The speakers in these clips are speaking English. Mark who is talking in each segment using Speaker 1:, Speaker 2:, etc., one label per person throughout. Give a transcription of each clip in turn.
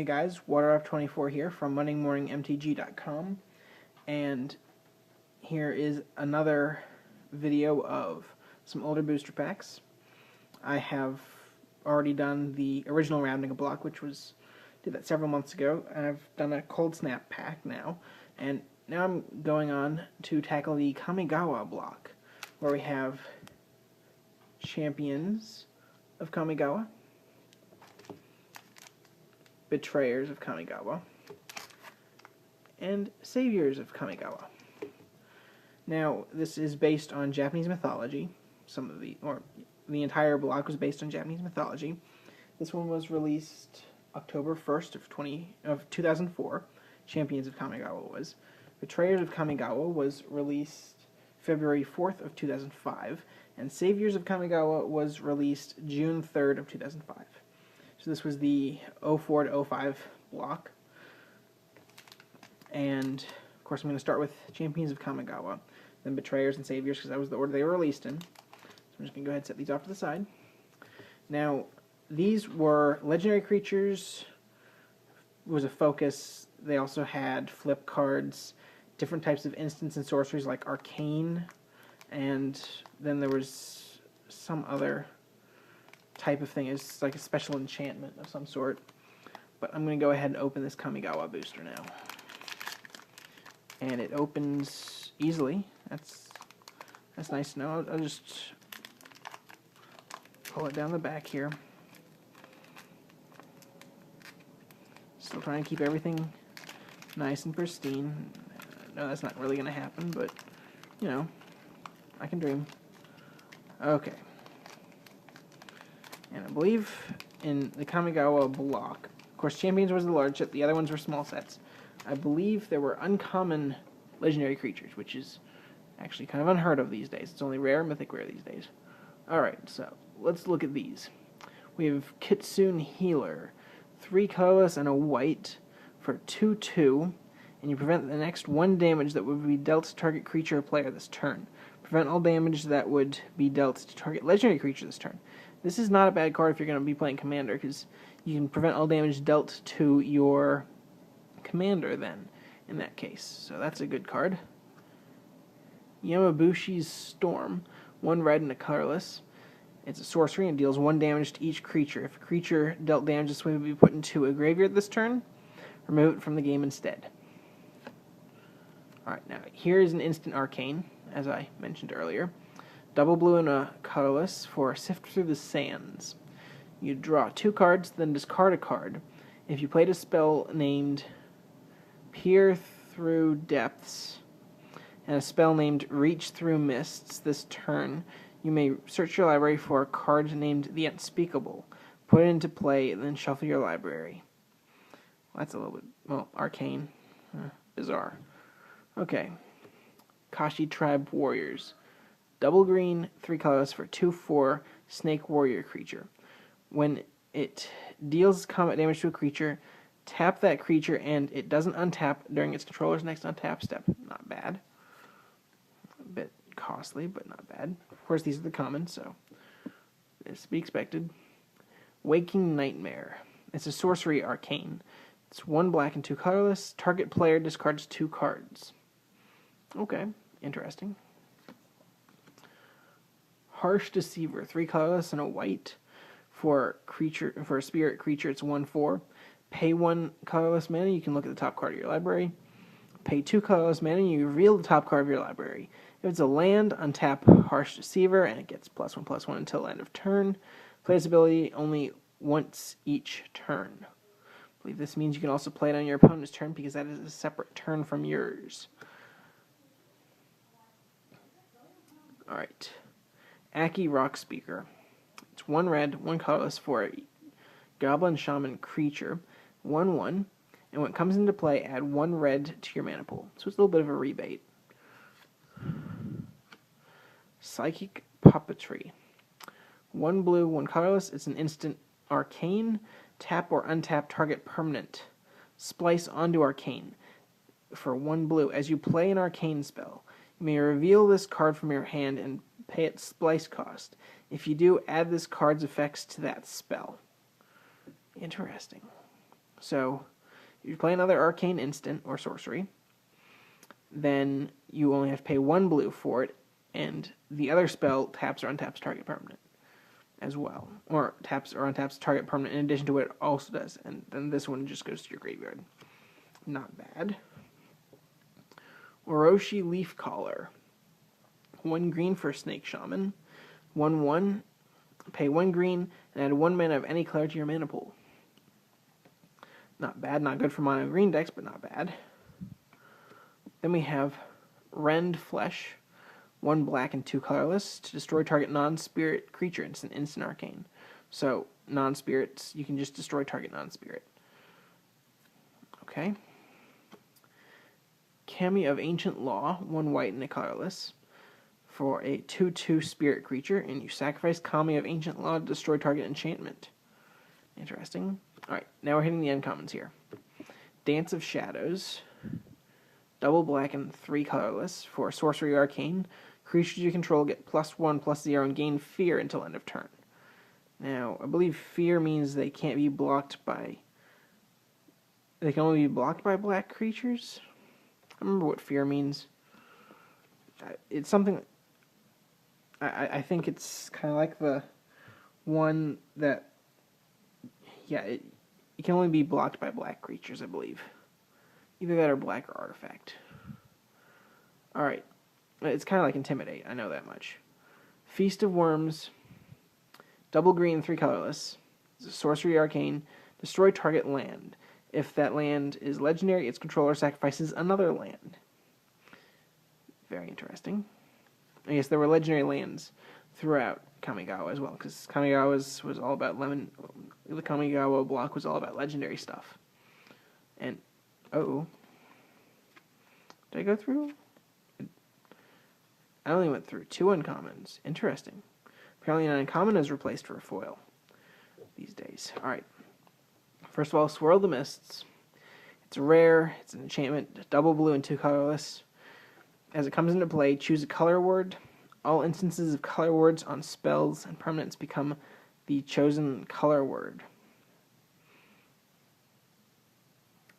Speaker 1: guys, WaterUp24 here from MondayMorningMTG.com, and here is another video of some older booster packs. I have already done the original rounding a block, did that several months ago, and I've done a cold snap pack now, and now I'm going on to tackle the Kamigawa block, where we have Champions of Kamigawa, Betrayers of Kamigawa, and Saviors of Kamigawa. Now, this is based on Japanese mythology. The entire block was based on Japanese mythology. This one was released October 1st of 2004. Champions of Kamigawa was. Betrayers of Kamigawa was released February 4th of 2005, and Saviors of Kamigawa was released June 3rd of 2005. So this was the 04 to 05 block. And, of course, I'm going to start with Champions of Kamigawa, then Betrayers and Saviors, because that was the order they were released in. So I'm just going to go ahead and set these off to the side. Now, these were legendary creatures, was a focus. They also had flip cards, different types of instants and sorceries like Arcane, and then there was some other type of thing. It's like a special enchantment of some sort. But I'm going to go ahead and open this Kamigawa booster now. And it opens easily. That's nice to know. I'll just pull it down the back here. Still trying to keep everything nice and pristine. No, that's not really going to happen, but, you know, I can dream. Okay. And I believe in the Kamigawa block, of course, Champions was the large set, the other ones were small sets. I believe there were uncommon legendary creatures, which is actually kind of unheard of these days. It's only rare, mythic rare these days. Alright, so let's look at these. We have Kitsune Healer, 3 colorless and a white for 2/2, and you prevent the next 1 damage that would be dealt to target creature or player this turn. Prevent all damage that would be dealt to target legendary creature this turn. This is not a bad card if you're going to be playing Commander, because you can prevent all damage dealt to your Commander then, in that case. So that's a good card. Yamabushi's Storm, 1 red and a colorless. It's a sorcery and deals 1 damage to each creature. If a creature dealt damage this way would be put into a graveyard this turn, remove it from the game instead. Alright, now here is an instant Arcane, as I mentioned earlier. Double blue and a colorless for Sift Through the Sands. You draw 2 cards, then discard a card. If you played a spell named Peer Through Depths and a spell named Reach Through Mists this turn, you may search your library for a card named The Unspeakable. Put it into play, and then shuffle your library. Well, that's a little bit, well, arcane. Bizarre. Okay. Kashi Tribe Warriors. Double green, 3 colors for 2/4 Snake Warrior creature. When it deals combat damage to a creature, tap that creature and it doesn't untap during its controller's next untap step. Not bad. A bit costly, but not bad. Of course, these are the commons, so it's to be expected. Waking Nightmare. It's a sorcery arcane. It's 1 black and 2 colorless. Target player discards 2 cards. Okay, interesting. Harsh Deceiver, 3 colorless and a white for a spirit creature. It's 1/4. Pay 1 colorless mana. You can look at the top card of your library. Pay 2 colorless mana. You reveal the top card of your library. If it's a land, untap Harsh Deceiver, and it gets +1/+1 until end of turn. Play this ability only once each turn. I believe this means you can also play it on your opponent's turn, because that is a separate turn from yours. Alright. Aki Rock Speaker. It's 1 red, 1 colorless for a Goblin Shaman creature, 1/1, and when it comes into play, add 1 red to your mana pool. So it's a little bit of a rebate. Psychic Puppetry. 1 blue, 1 colorless. It's an instant arcane. Tap or untap target permanent. Splice onto arcane for 1 blue. As you play an arcane spell, you may reveal this card from your hand and pay its splice cost. If you do, add this card's effects to that spell. Interesting. So, if you play another arcane instant or sorcery, then you only have to pay 1 blue for it, and the other spell taps or untaps target permanent as well. Or taps or untaps target permanent in addition to what it also does, and then this one just goes to your graveyard. Not bad. Orochi Leaf Caller. 1 green for Snake Shaman. 1/1. Pay 1 green and add 1 mana of any color to your mana pool. Not bad. Not good for mono green decks, but not bad. Then we have Rend Flesh. 1 black and 2 colorless to destroy target non-spirit creature. It's an instant arcane. So, non-spirits, you can just destroy target non-spirit. Okay. Kami of Ancient Law. 1 white and a colorless for a 2/2 spirit creature, and you sacrifice Kami of Ancient Law to destroy target enchantment. Interesting. Alright, now we're hitting the uncommons here. Dance of Shadows. Double black and 3 colorless for Sorcery Arcane. Creatures you control get +1/+0 and gain fear until end of turn. Now, I believe fear means they can't be blocked by... They can only be blocked by black creatures? I remember what fear means. It's something... I think it's kind of like the one that... Yeah, it can only be blocked by black creatures, I believe. Either that or black or artifact. Alright. It's kind of like Intimidate, I know that much. Feast of Worms. Double green, 3 colorless. It's a sorcery arcane. Destroy target land. If that land is legendary, its controller sacrifices another land. Very interesting. I guess there were legendary lands throughout Kamigawa as well, because Kamigawa was all about the Kamigawa block was all about legendary stuff. And, did I go through? I only went through 2 uncommons. Interesting. Apparently an uncommon is replaced for a foil these days. Alright. First of all, Swirl the Mists. It's a rare, it's an enchantment, double blue and 2 colorless. As it comes into play, choose a color word. All instances of color words on spells and permanents become the chosen color word.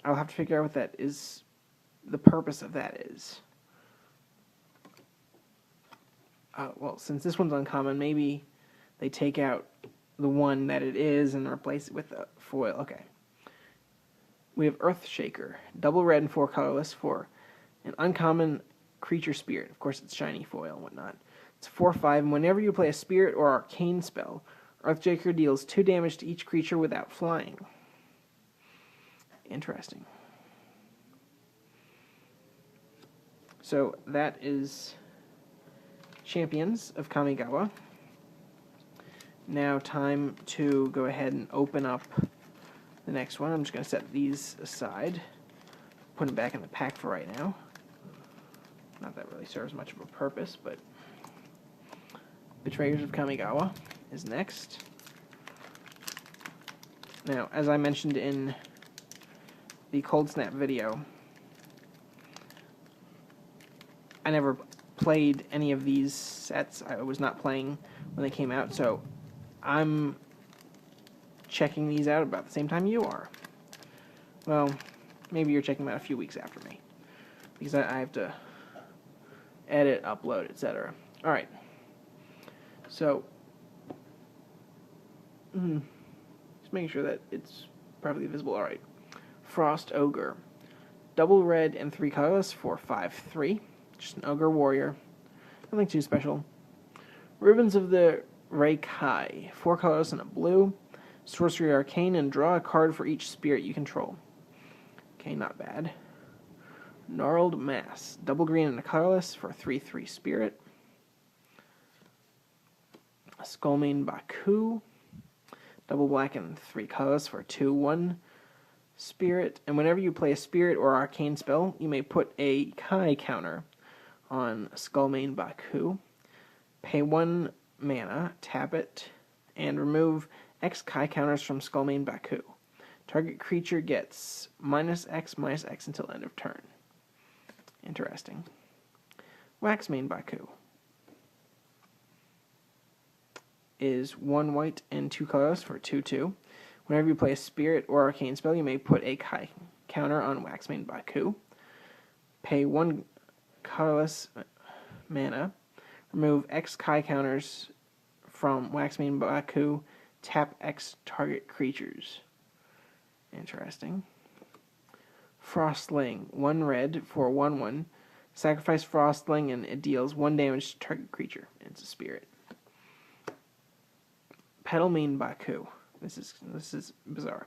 Speaker 1: I'll have to figure out what that is, the purpose of that is. Well, since this one's uncommon, maybe they take out the one that it is and replace it with a foil. Okay. We have Earthshaker. Double red and 4 colorless for an uncommon creature spirit. Of course, it's shiny foil and whatnot. It's 4/5, and whenever you play a spirit or arcane spell, Earthshaker deals 2 damage to each creature without flying. Interesting. So that is Champions of Kamigawa. Now time to go ahead and open up the next one. I'm just going to set these aside. Put them back in the pack for right now. Not that really serves much of a purpose, but Betrayers of Kamigawa is next. Now, as I mentioned in the Cold Snap video, I never played any of these sets. I was not playing when they came out, so I'm checking these out about the same time you are. Well, maybe you're checking them out a few weeks after me, because I have to edit, upload, etc. Alright. So, just making sure that it's properly visible. Alright. Frost Ogre. Double red and 3 colorless for 5/3. Just an Ogre Warrior. Nothing too special. Ribbons of the Reikai. 4 colorless and a blue. Sorcery Arcane, and draw a card for each spirit you control. Okay, not bad. Gnarled Mass. Double green and a colorless for 3/3 spirit. Skullmane Baku. Double black and 3 colorless for 2/1 spirit. And whenever you play a spirit or arcane spell, you may put a Kai counter on Skullmane Baku. Pay 1 mana, tap it, and remove X Kai counters from Skullmane Baku. Target creature gets -X/-X until end of turn. Interesting. Waxmane Baku is 1 white and 2 colorless for 2/2. Whenever you play a spirit or arcane spell, you may put a Kai counter on Waxmane Baku. Pay 1 colorless mana. Remove X Kai counters from Waxmane Baku. Tap X target creatures. Interesting. Frostling. 1 red for 1/1. Sacrifice Frostling and it deals 1 damage to target creature. It's a spirit. Petalmane Baku. This is bizarre.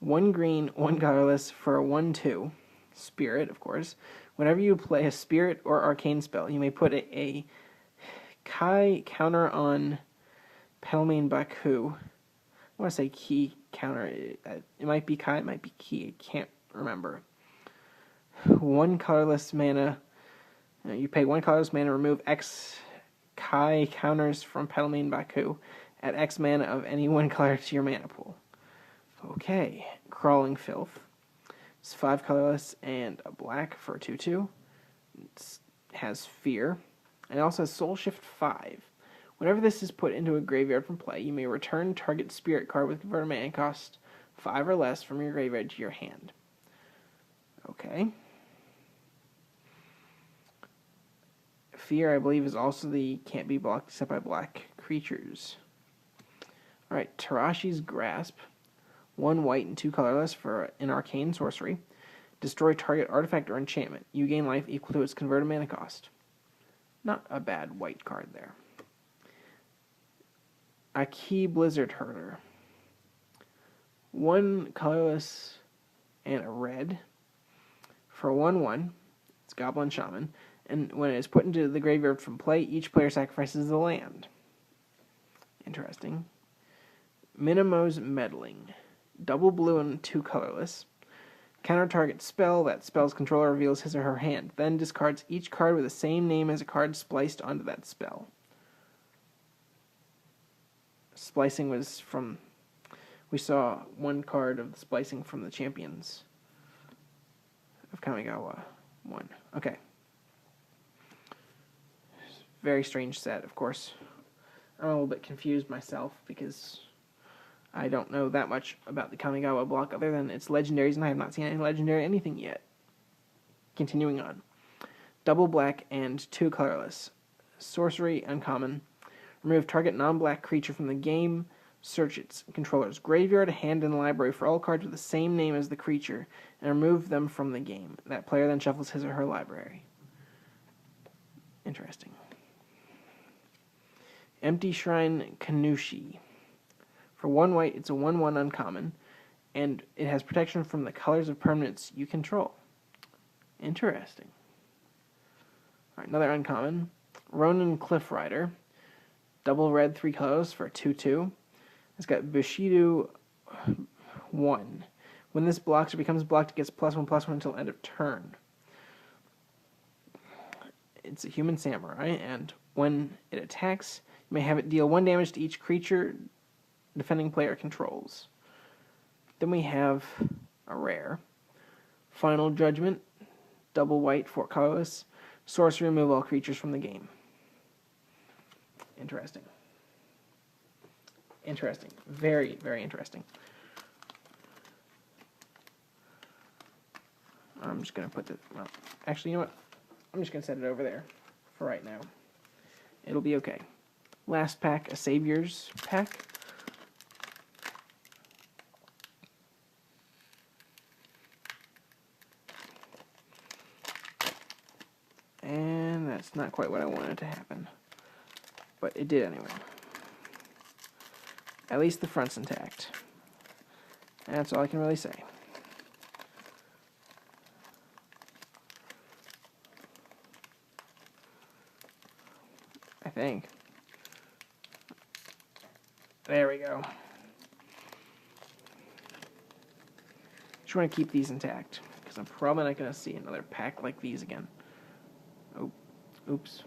Speaker 1: 1 green, 1 colorless for a 1/2. Spirit, of course. Whenever you play a spirit or arcane spell, you may put a Kai counter on Petalmane Baku. I want to say key counter. It might be Kai, it might be key. I can't remember. 1 colorless mana. You pay 1 colorless mana, remove X Kai counters from Petalmane Baku. Add X mana of any 1 color to your mana pool. Okay. Crawling Filth. It's 5 colorless and a black for a 2/2. It has Fear. And it also has Soul Shift 5. Whenever this is put into a graveyard from play, you may return target spirit card with converted mana cost 5 or less from your graveyard to your hand. Okay. Fear, I believe, is also the can't be blocked except by black creatures. Alright, Tarashi's Grasp. 1 white and 2 colorless for an arcane sorcery. Destroy target artifact or enchantment. You gain life equal to its converted mana cost. Not a bad white card there. Aki Blizzard Herder. 1 colorless and a red for 1/1. It's Goblin Shaman. And when it is put into the graveyard from play, each player sacrifices a land. Interesting. Minimo's Meddling. Double blue and 2 colorless. Counter target spell. That spell's controller reveals his or her hand. Then discards each card with the same name as a card spliced onto that spell. Splicing was from... We saw 1 card of the splicing from the Champions of Kamigawa 1. Okay. Very strange set, of course. I'm a little bit confused myself because I don't know that much about the Kamigawa block other than its legendaries, and I have not seen any legendary anything yet. Continuing on. Double black and 2 colorless. Sorcery, uncommon. Remove target non-black creature from the game. Search its controller's graveyard, hand, and library for all cards with the same name as the creature, and remove them from the game. That player then shuffles his or her library. Interesting. Empty Shrine Kanushi. For 1 white, it's a 1/1 uncommon, and it has protection from the colors of permanents you control. Interesting. Alright, another uncommon. Ronin Cliff Rider. Double red, 3 colors for a 2/2. It's got Bushido 1. When this blocks or becomes blocked, it gets +1/+1 until end of turn. It's a human samurai, and when it attacks, you may have it deal 1 damage to each creature defending player controls. Then we have a rare. Final Judgment. Double white, 4 colorless. Sorcery, remove all creatures from the game. Interesting. Interesting. Very, very interesting. I'm just going to put the... Well, actually, you know what? I'm just going to set it over there for right now. It'll be okay. Last pack, a Savior's pack. And that's not quite what I wanted to happen. But it did anyway. At least the front's intact. That's all I can really say. I think. There we go. Just want to keep these intact, because I'm probably not going to see another pack like these again. Oh, oops.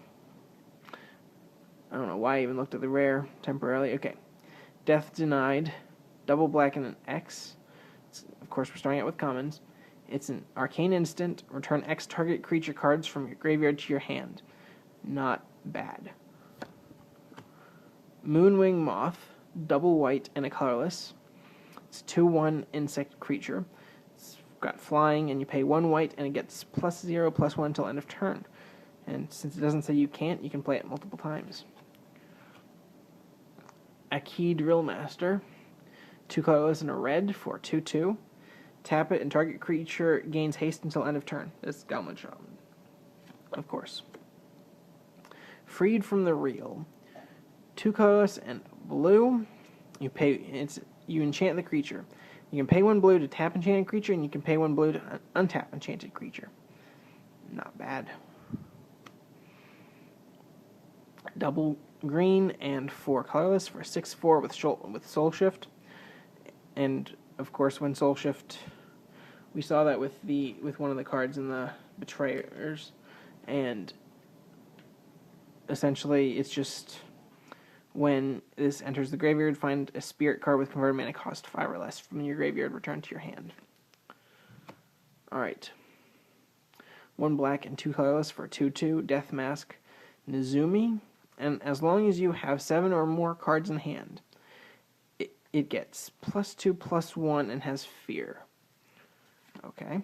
Speaker 1: I don't know why I even looked at the rare temporarily. Okay. Death Denied. Double black and an X. Of course, we're starting out with commons. It's an arcane instant. Return X target creature cards from your graveyard to your hand. Not bad. Moonwing Moth. Double white and a colorless. It's a 2/1 insect creature. It's got flying, and you pay 1 white, and it gets +0/+1 until end of turn. And since it doesn't say you can't, you can play it multiple times. A Key Drill Master. 2 colorless and a red for 2/2. Tap it, and target creature gains haste until end of turn. This is Goblin Shaman, of course. Freed from the Reel. 2 colorless and blue. You enchant the creature. You can pay 1 blue to tap enchanted creature, and you can pay 1 blue to untap enchanted creature. Not bad. Double green and 4 colorless for 6/4 with Soul Shift. And of course, when Soul Shift, we saw that with one of the cards in the Betrayers, and essentially it's just when this enters the graveyard, find a spirit card with converted mana cost 5 or less from your graveyard, return to your hand. Alright. 1 black and 2 colorless for 2/2, Death Mask Nizumi. And as long as you have 7 or more cards in hand, it gets +2/+1 and has fear. Okay.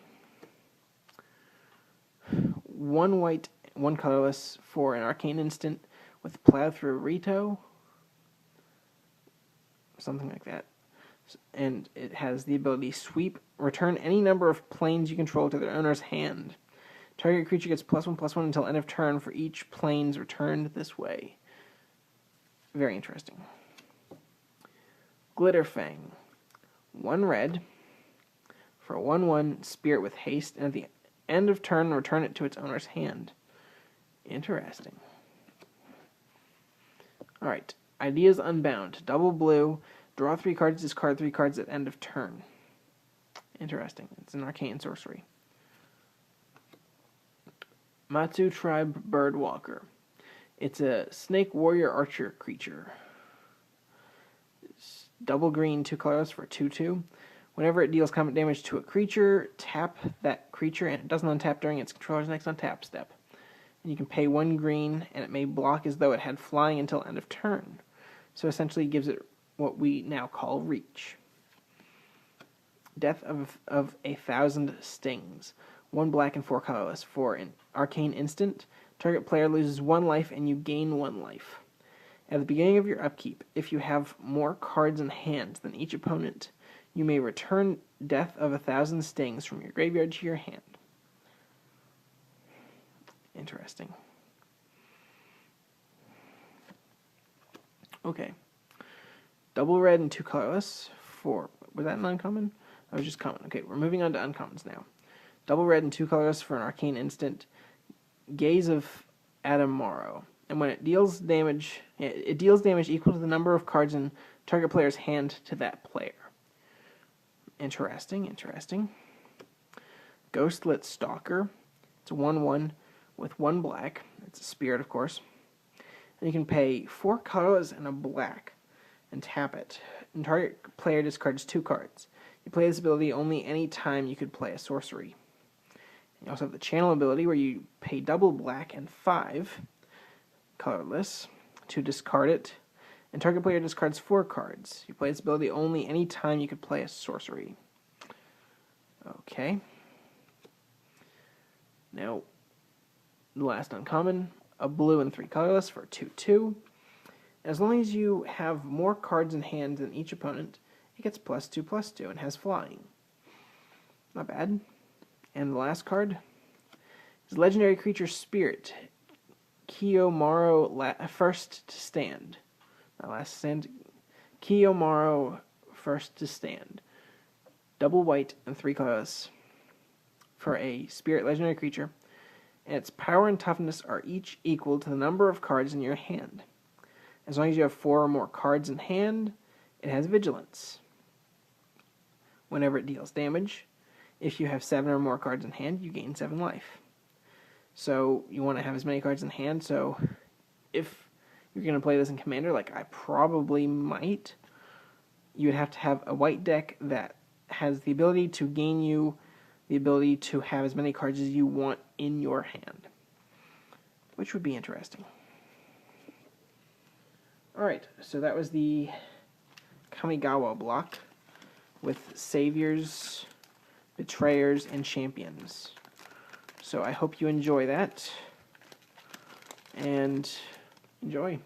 Speaker 1: 1 white, 1 colorless for an arcane instant with Plow Through Rito. Something like that. And it has the ability Sweep. Return any number of planes you control to their owner's hand. Target creature gets +1/+1 until end of turn for each planes returned this way. Very interesting. Glitterfang. 1 red for 1/1 spirit with haste, and at the end of turn, return it to its owner's hand. Interesting. Alright. Ideas Unbound. Double blue. Draw 3 cards, discard 3 cards at end of turn. Interesting. It's an arcane sorcery. Matsu Tribe Birdwalker. It's a snake warrior archer creature. It's double green, 2 colorless for 2/2. Whenever it deals combat damage to a creature, tap that creature, and it doesn't untap during its controller's next untap step. And you can pay 1 green, and it may block as though it had flying until end of turn. So essentially it gives it what we now call reach. Death of 1,000 Stings. 1 black and 4 colorless for an arcane instant. Target player loses 1 life and you gain 1 life. At the beginning of your upkeep, if you have more cards in hand than each opponent, you may return Death of 1,000 Stings from your graveyard to your hand. Interesting. Okay. Double red and 2 colorless for... Was that an uncommon? That was just common. Okay, we're moving on to uncommons now. Double red and 2 colorless for an arcane instant. Gaze of Adamaro. And when it deals damage equal to the number of cards in target player's hand to that player. Interesting, interesting. Ghostlit Stalker. It's a 1/1 with 1 black. It's a spirit, of course. And you can pay 4 colorless and a black and tap it. And target player discards 2 cards. You play this ability only any time you could play a sorcery. You also have the channel ability where you pay double black and 5 colorless to discard it, and target player discards 4 cards. You play this ability only any time you could play a sorcery. Okay. Now, the last uncommon, a blue and 3 colorless for 2/2. As long as you have more cards in hand than each opponent, it gets +2/+2 and has flying. Not bad. And the last card is Legendary Creature Spirit. Kiyomaro First to Stand. Not last stand. Kiyomaro First to Stand. Double white and 3 colorless for a spirit legendary creature. And its power and toughness are each equal to the number of cards in your hand. As long as you have 4 or more cards in hand, it has vigilance. Whenever it deals damage, if you have 7 or more cards in hand, you gain 7 life. So you want to have as many cards in hand, so if you're going to play this in Commander, like I probably might, you would have to have a white deck that has the ability to gain you the ability to have as many cards as you want in your hand, which would be interesting. Alright, so that was the Kamigawa Block. with saviors, betrayers, and champions. So I hope you enjoy that, and enjoy.